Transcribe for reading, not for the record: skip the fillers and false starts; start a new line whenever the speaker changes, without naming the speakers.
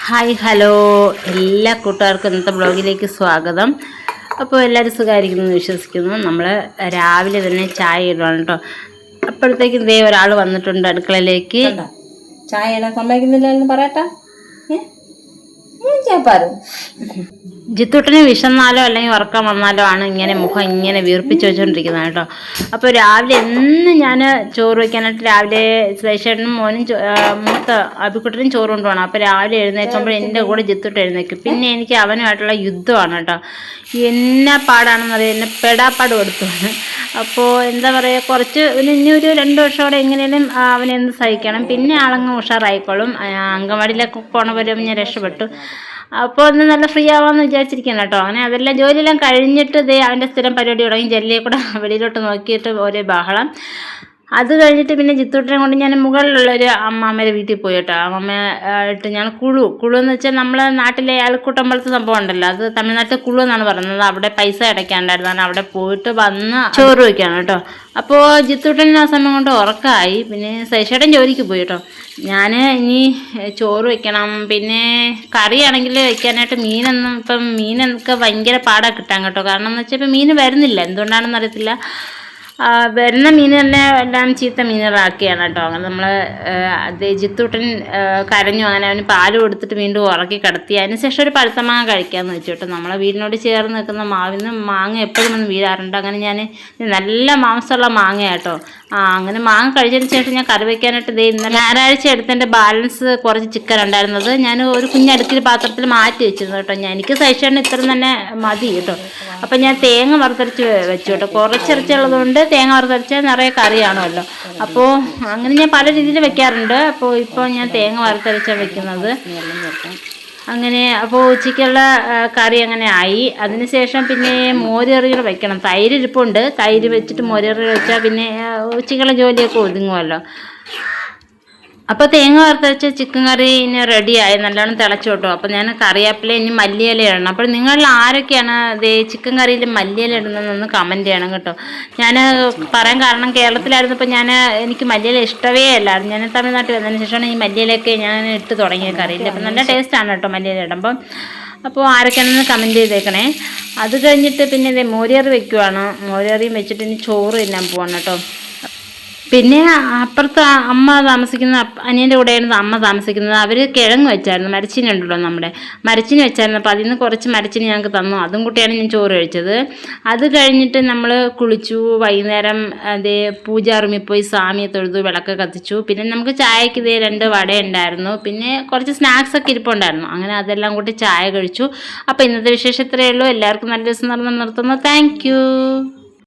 Hi hello എല്ലാ കൂട്ടുകാർക്കും ഇന്നത്തെ ബ്ലോഗിലേക്ക് സ്വാഗതം. അപ്പോൾ എല്ലാവരും സുഖമായിരിക്കുന്നു എന്ന് വിശ്വസിക്കുന്നു. നമ്മൾ രാവിലെ തന്നെ ചായ ഇടണം കേട്ടോ. അപ്പോഴത്തേക്കും ദേ ഒരാൾ വന്നിട്ടുണ്ട് അടുക്കളയിലേക്ക്.
ചായ ഇടാൻ സമ്മതിക്കുന്നില്ല എന്ന് പറയട്ടെ.
ജിത്തുട്ടന് വിശന്നാലോ അല്ലെങ്കിൽ ഉറക്കം വന്നാലോ ആണ് ഇങ്ങനെ മുഖം ഇങ്ങനെ വീർപ്പിച്ച് വെച്ചുകൊണ്ടിരിക്കുന്നത് കേട്ടോ. അപ്പോൾ രാവിലെ എന്നും ഞാൻ ചോറ് വയ്ക്കാനായിട്ട് രാവിലെ ശ്രീശേഷനും മോനും മൂത്ത അബിക്കുട്ടനും ചോറ് കൊണ്ടുപോകണം. അപ്പോൾ രാവിലെ എഴുന്നേൽക്കുമ്പോൾ എൻ്റെ കൂടെ ജിത്തുട്ട് എഴുന്നേൽക്കും. പിന്നെ എനിക്ക് അവനുമായിട്ടുള്ള യുദ്ധമാണ് കേട്ടോ. എന്നാ പാടാണെന്നറിയാം, എന്നെ പെടാപ്പാട് കൊടുത്തു. അപ്പോൾ എന്താ പറയുക, കുറച്ച് ഇനി ഒരു 2 വർഷത്തോടെ എങ്ങനെയും അവനെന്ത് സഹിക്കണം. പിന്നെ ആളങ്ങ് ഉഷാറായിക്കോളും. അങ്കൻവാടിയിലൊക്കെ പോണ വരെ ഞാൻ രക്ഷപ്പെട്ടു. അപ്പോൾ ഒന്ന് നല്ല ഫ്രീ ആവാമെന്ന് വിചാരിച്ചിരിക്കണം കേട്ടോ. അങ്ങനെ അതെല്ലാം ജോലിയെല്ലാം കഴിഞ്ഞിട്ട് ദേ അവൻ്റെ സ്ഥിരം പരിപാടി തുടങ്ങി. ജെല്ലിയെ കൂടെ വെളിയിലോട്ട് നോക്കിയിട്ട് ഒരേ ബഹളം. അത് കഴിഞ്ഞിട്ട് പിന്നെ ജിത്തൂട്ടിനെ കൊണ്ട് ഞാൻ മുകളിലുള്ളൊരു അമ്മാമ്മയുടെ വീട്ടിൽ പോയി കേട്ടോ. അമ്മമ്മയായിട്ട് ഞാൻ കുളു എന്ന് വെച്ചാൽ നമ്മളെ നാട്ടിലെ അയൽക്കൂട്ടം പോലത്തെ സംഭവം ഉണ്ടല്ലോ, അത് തമിഴ്നാട്ടിൽ കുളു എന്നാണ് പറയുന്നത്. അവിടെ പൈസ അടയ്ക്കാണ്ടായിരുന്നു. അവിടെ പോയിട്ട് വന്ന് ചോറ് വയ്ക്കാണ് കേട്ടോ. അപ്പോൾ ജിത്തൂട്ടൻ ആ സമയം കൊണ്ട് ഉറക്കമായി. പിന്നെ ശേഷേട്ടൻ ജോലിക്ക് പോയി കേട്ടോ. ഞാൻ ഇനി ചോറ് വയ്ക്കണം. പിന്നെ കറിയാണെങ്കിൽ വയ്ക്കാനായിട്ട് മീനൊക്കെ ഭയങ്കര പാടാണ് കിട്ടാൻ കേട്ടോ. കാരണം എന്ന് വെച്ചാൽ ഇപ്പം മീൻ വരുന്നില്ല, എന്തുകൊണ്ടാണെന്ന് അറിയത്തില്ല. വരുന്ന മീൻ തന്നെ എല്ലാം ചീത്ത മീനുകളാക്കിയാണ് കേട്ടോ. അങ്ങനെ നമ്മൾ ജിത്തൂട്ടൻ കരഞ്ഞു. അങ്ങനെ അവന് പാല് കൊടുത്തിട്ട് വീണ്ടും ഉറക്കി കിടത്തി. അതിനുശേഷം ഒരു പഴുത്ത മാങ്ങ കഴിക്കാമെന്ന് വെച്ചു കേട്ടോ. നമ്മളെ വീടിനോട് ചേർന്ന് നിൽക്കുന്ന മാവിന്ന് മാങ്ങ എപ്പോഴും വന്ന് വീഴാറുണ്ട്. അങ്ങനെ ഞാൻ നല്ല മാംസമുള്ള മാങ്ങ കേട്ടോ. അങ്ങനെ മാങ്ങ കഴിച്ചതിന് ശേഷം ഞാൻ കറി വയ്ക്കാനായിട്ട് ഇന്നലെ ഞായറാഴ്ച എടുത്തതിൻ്റെ ബാലൻസ് കുറച്ച് ചിക്കൻ ഉണ്ടായിരുന്നത് ഞാൻ ഒരു കുഞ്ഞടുക്കിൽ പാത്രത്തിൽ മാറ്റി വെച്ചിരുന്നു കേട്ടോ. എനിക്ക് സഹിച്ചാണ് ഇത്ര തന്നെ മതി കേട്ടോ. അപ്പം ഞാൻ തേങ്ങ വറുത്തരച്ച് വെച്ചു കേട്ടോ. കുറച്ചിറച്ചുള്ളതുകൊണ്ട് തേങ്ങ വറുത്തരച്ചാൽ നിറയെ കറിയാണല്ലോ. അപ്പോൾ അങ്ങനെ ഞാൻ പല രീതിയിൽ വെക്കാറുണ്ട്. അപ്പോൾ ഇപ്പോൾ ഞാൻ തേങ്ങ വറുത്തരച്ചാണ് വെക്കുന്നത്. അങ്ങനെ അപ്പോൾ ഉച്ചയ്ക്കുള്ള കറി അങ്ങനെ ആയി. അതിനുശേഷം പിന്നെ മോരേറികൾ വെക്കണം. തൈര് ഇരിപ്പുണ്ട്. തൈര് വെച്ചിട്ട് മോരേറി വെച്ചാൽ പിന്നെ ഉച്ചയ്ക്കുള്ള ജോലിയൊക്കെ ഒതുങ്ങുമല്ലോ. അപ്പോൾ തേങ്ങ വറുത്തരച്ച ചിക്കൻ കറി ഇനി റെഡിയായി, നല്ലോണം തിളച്ചു കേട്ടോ. അപ്പോൾ ഞാൻ കറിവേപ്പില ഇനി മല്ലിയില ഇടണം. അപ്പോൾ നിങ്ങളിൽ ആരൊക്കെയാണ് ചിക്കൻ കറിയിൽ മല്ലിയില ഇടുന്നതെന്ന് കമൻറ്റ് ചെയ്യണം കേട്ടോ. ഞാൻ പറയാൻ കാരണം, കേരളത്തിലായിരുന്നപ്പോൾ എനിക്ക് മല്ലിയില ഇഷ്ടമേ അല്ലായിരുന്നു. ഞാൻ തമിഴ്നാട്ടിൽ വന്നതിന് ശേഷമാണ് ഈ മല്ലിയിലൊക്കെ ഞാൻ ഇട്ട് തുടങ്ങിയ കറിയിൽ. അപ്പം നല്ല ടേസ്റ്റാണ് കേട്ടോ മല്ലിയില ഇടുമ്പം. അപ്പോൾ ആരൊക്കെയാണെന്ന് കമൻറ്റ് ചെയ്തേക്കണേ. അത് കഴിഞ്ഞിട്ട് പിന്നെ മോരേറി വെക്കുവാണ്. മോരേറിയും വെച്ചിട്ട് ഇനി ചോറ് തിന്നാൻ പോവാണ് കേട്ടോ. പിന്നെ അപ്പുറത്ത് അമ്മ താമസിക്കുന്ന അനിയൻ്റെ കൂടെയായിരുന്നു അമ്മ താമസിക്കുന്നത്. അവർ കിഴങ്ങ് വെച്ചായിരുന്നു, മരച്ചീനി ഉണ്ടല്ലോ നമ്മുടെ മരച്ചീനി വെച്ചായിരുന്നു. അപ്പോൾ അതിൽ നിന്ന് കുറച്ച് മരച്ചീനി ഞങ്ങൾക്ക് തന്നു. അതും കൂട്ടിയാണ് ഞാൻ ചോറ് കഴിച്ചത്. അത് കഴിഞ്ഞിട്ട് നമ്മൾ കുളിച്ചു. വൈകുന്നേരം പൂജാ റൂമിൽ പോയി സ്വാമിയെ തൊഴുതു, വിളക്ക് കത്തിച്ചു. പിന്നെ നമുക്ക് ചായക്ക് 2 വട ഉണ്ടായിരുന്നു. പിന്നെ കുറച്ച് സ്നാക്സൊക്കെ ഇരിപ്പുണ്ടായിരുന്നു. അങ്ങനെ അതെല്ലാം കൂട്ടി ചായ കഴിച്ചു. അപ്പോൾ ഇന്നത്തെ വിശേഷം ഇത്രയേ ഉള്ളൂ. എല്ലാവർക്കും നല്ല ദിവസം നിർത്തുന്നു. Thank you.